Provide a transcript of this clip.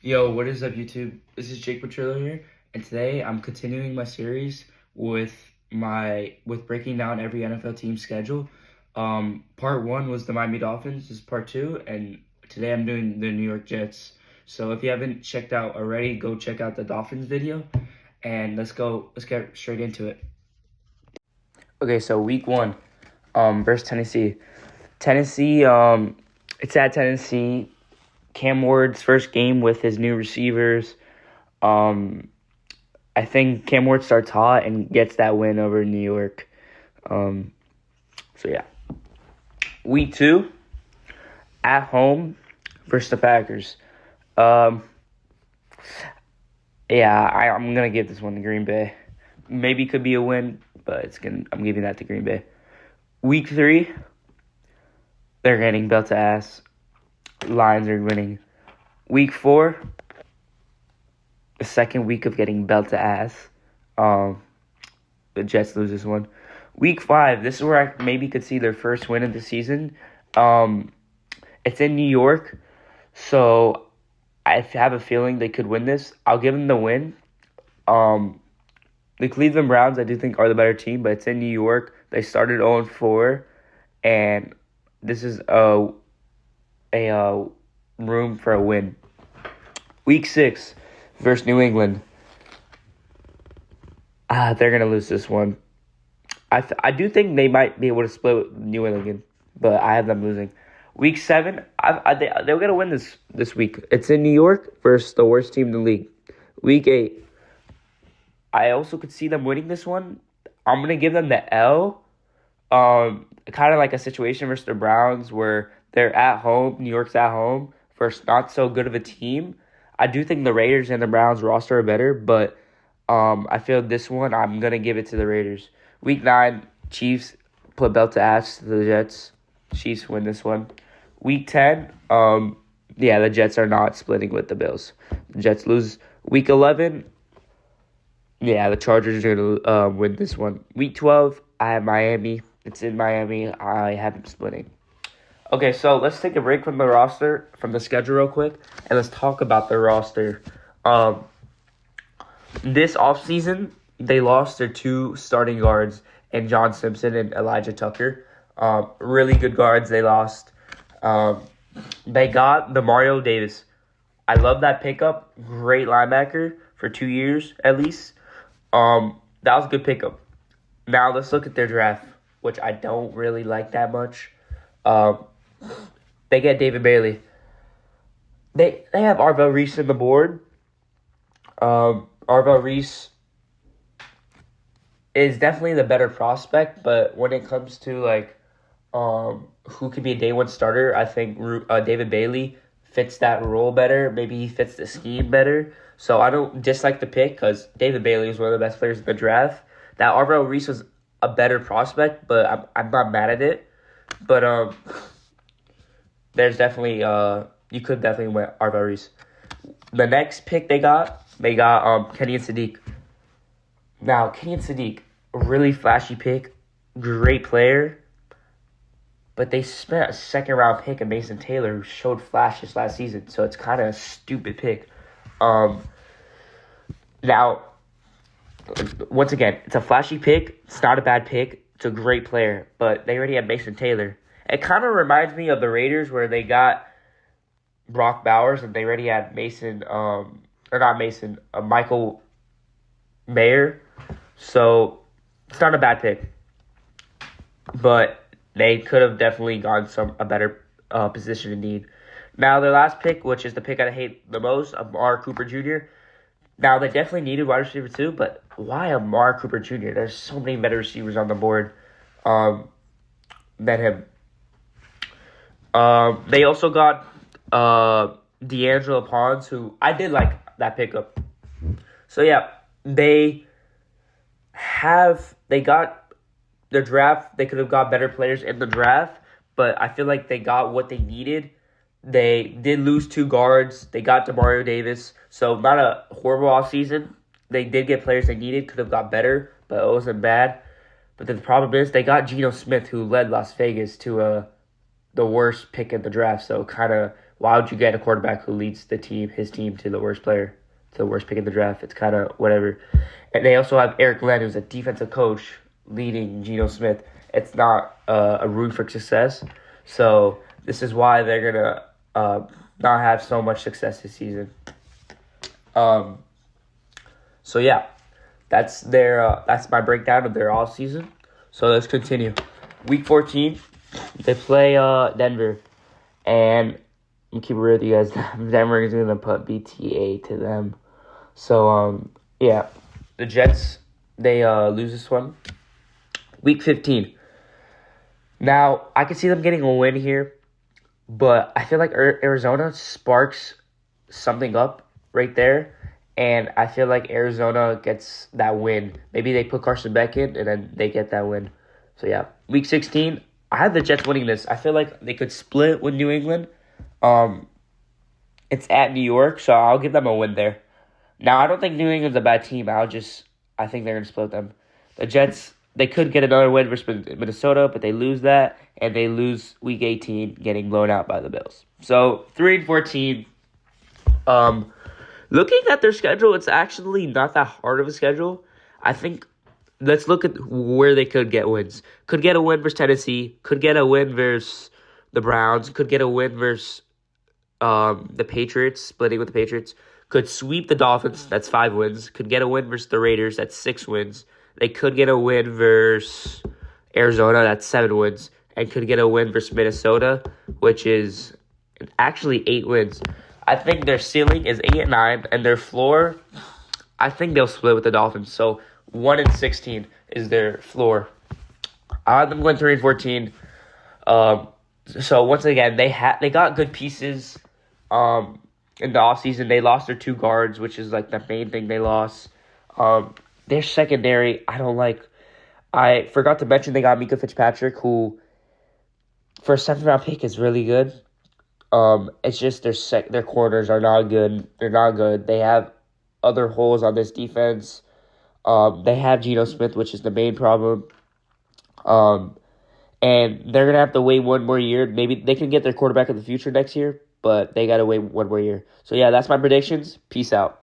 Yo, what is up, YouTube? This is Jake Petrillo here, and today I'm continuing my series with breaking down every NFL team schedule. Part one was the Miami Dolphins. This is part two, and today I'm doing the New York Jets. So if you haven't checked out already, go check out the Dolphins video, and let's get straight into it. Okay, so week one, versus Tennessee. Tennessee, it's at Tennessee. Cam Ward's first game with his new receivers. I think Cam Ward starts hot and gets that win over New York. So yeah. Week two, at home versus the Packers. I'm gonna give this one to Green Bay. Maybe it could be a win, but I'm giving that to Green Bay. Week three, they're getting belt to ass. Lions are winning. Week four, the second week of getting belt to ass. The Jets lose this one. Week five, this is where I maybe could see their first win of the season. It's in New York, so I have a feeling they could win this. I'll give them the win. The Cleveland Browns, I do think, are the better team, but it's in New York. They started 0-4, and this is a room for a win. Week 6 versus New England. They're going to lose this one. I do think they might be able to split with New England, but I have them losing. Week 7, they're going to win this week. It's in New York versus the worst team in the league. Week 8, I also could see them winning this one. I'm going to give them the L. Kind of like a situation versus the Browns where they're at home. New York's at home versus not so good of a team. I do think the Raiders and the Browns roster are better, but I feel this one I'm going to give it to the Raiders. Week 9, Chiefs put belt to ass to the Jets. Chiefs win this one. Week 10, the Jets are not splitting with the Bills. The Jets lose. Week 11, the Chargers are going to win this one. Week 12, I have Miami. It's in Miami. I have them splitting. Okay, so let's take a break from the roster, from the schedule real quick, and let's talk about the roster. This offseason, they lost their 2 starting guards, and John Simpson and Elijah Tucker. Really good guards they lost. They got the Mario Davis. I love that pickup. Great linebacker for 2 years at least. That was a good pickup. Now let's look at their draft, which I don't really like that much. They get David Bailey. They have Arvell Reese on the board. Arvell Reese is definitely the better prospect, but when it comes to who could be a day one starter, I think David Bailey fits that role better. Maybe he fits the scheme better. So I don't dislike the pick because David Bailey is one of the best players in the draft. That Arvell Reese was a better prospect, but I'm not mad at it. But there's definitely you could definitely win Arvell Reese. The next pick they got Kenny and Sadiq. Now Kenny and Sadiq, a really flashy pick, great player, but they spent a second round pick of Mason Taylor who showed flashes last season, so it's kind of a stupid pick. Now, once again, it's a flashy pick. It's not a bad pick. It's a great player, but they already have Mason Taylor. It kind of reminds me of the Raiders where they got Brock Bowers and they already had Michael Mayer. So it's not a bad pick, but they could have definitely gone a better position in need. Now their last pick, which is the pick I hate the most, Amari Cooper Jr. Now they definitely needed wide receiver too, but why Amari Cooper Jr.? There's so many better receivers on the board than him. They also got D'Angelo Pons, who I did like that pickup. So yeah, they got their draft. They could have got better players in the draft, but I feel like they got what they needed. They did lose 2 guards. They got DeMario Davis, so not a horrible offseason. They did get players they needed, could have got better, but it wasn't bad. But the problem is they got Geno Smith, who led Las Vegas to the worst pick in the draft, so kind of why would you get a quarterback who leads his team to the worst player, to the worst pick in the draft? It's kind of whatever. And they also have Eric Glenn, who's a defensive coach, leading Geno Smith. It's not a route for success. So this is why they're going to not have so much success this season. So yeah, that's my breakdown of their off season. So let's continue. Week 14, they play Denver, and I'm gonna keep it real with you guys. Denver is gonna put BTA to them. So yeah, the Jets, they lose this one. Week 15. Now I can see them getting a win here, but I feel like Arizona sparks something up right there. And I feel like Arizona gets that win. Maybe they put Carson Beck in, and then they get that win. So, yeah. Week 16, I have the Jets winning this. I feel like they could split with New England. It's at New York, so I'll give them a win there. Now, I don't think New England's a bad team. I think they're going to split them. The Jets, they could get another win versus Minnesota, but they lose that. And they lose Week 18, getting blown out by the Bills. So, 3-14. Looking at their schedule, it's actually not that hard of a schedule. I think let's look at where they could get wins. Could get a win versus Tennessee. Could get a win versus the Browns. Could get a win versus the Patriots, splitting with the Patriots. Could sweep the Dolphins. That's 5 wins. Could get a win versus the Raiders. That's 6 wins. They could get a win versus Arizona. That's 7 wins. And could get a win versus Minnesota, which is actually 8 wins. I think their ceiling is 8-9, and their floor, I think they'll split with the Dolphins. So 1-16 is their floor. I have them going 3-14. So once again, they got good pieces. In the offseason, they lost their 2 guards, which is like the main thing they lost. Their secondary, I don't like. I forgot to mention they got Mika Fitzpatrick, who for a 7th-round pick is really good. It's just their corners are not good. They're not good. They have other holes on this defense. They have Geno Smith, which is the main problem. And they're gonna have to wait one more year. Maybe they can get their quarterback of the future next year, but they gotta wait one more year. So yeah, that's my predictions. Peace out.